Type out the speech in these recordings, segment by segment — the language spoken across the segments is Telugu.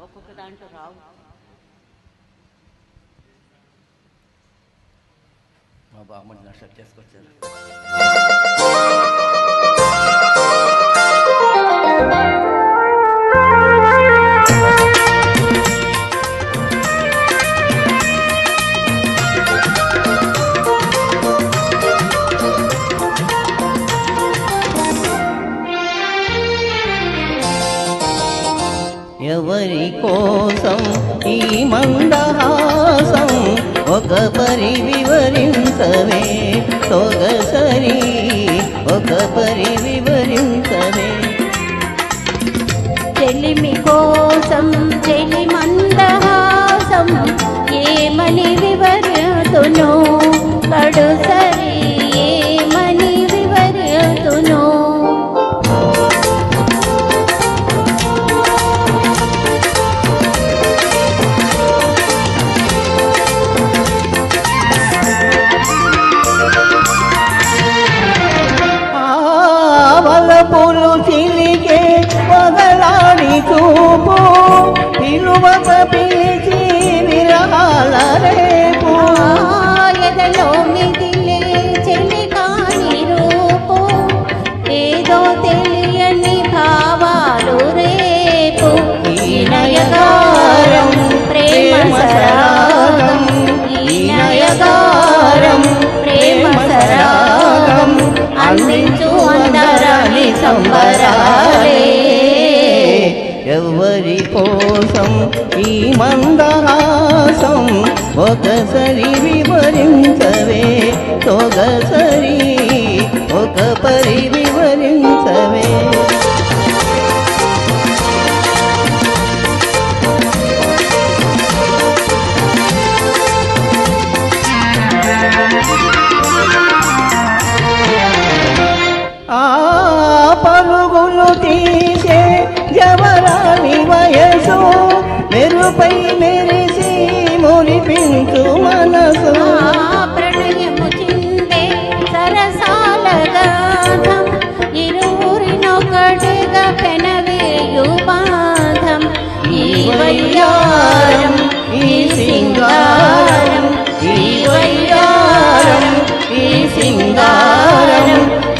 ఒక్కొక్క దాంట్లో రావు. మా బామ్మని నా షర్ట్ చేసుకొచ్చారు. ఎవరి కోసం ఈ మందహాసం ఒక పరి వివరించవే సొగసరి, ఒక పరి వివరించవే. చెలిమి కోసం చెలి మందహాసం ఏమని వివరితును కడుసరి, ఏమని వివరితును. వలపులు చిలికే పగలాడి చూపు పిలువక పిలిచి విరహాల రేపు. ఎదలో మిగిలే చెలి కాని రూపు ఏదో తెలియని భావాలు రేపు. ఈ నయగారం ప్రేమ సరాగం, ఈ నయగారం ప్రేమ సరాగం అందించు అందరాని సంబరాలే. ఎవరి కోసం ఈ మందహాసం ఒకసారి వివరించవే సొగసరి, ఒక పరి వివరించవే. ఆ పరుగులు తీసే జవరాని వయసు మెరుపై మెరిసి మురిపించు మనసు. ప్రణయము చిందే సరసాల గాథం ఇరువురినొకటిగా పెనవేయు బాధం. ఈ వయ్యారం ఈ సింగారం, ఈ వయ్యారం ఈ సింగారం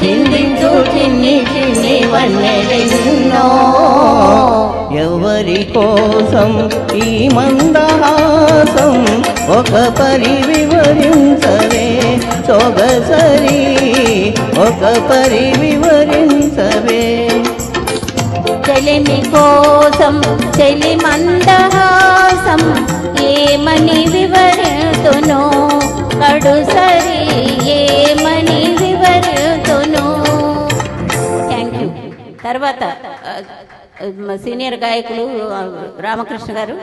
చిందించు చిన్ని చిన్ని వన్నెలెన్నో. ఎవరి కోసం ఈ మందహాసం ఒక పరి వివరించవే సొగసరి, ఒక పరి వివరించవే. చెలిమి కోసం చెలి మందహాసం ఏమని వివరితును కడుసరి, ఏమని వివరితును. Thank you. తర్వాత సీనియర్ గాయకులు రామకృష్ణ గారు.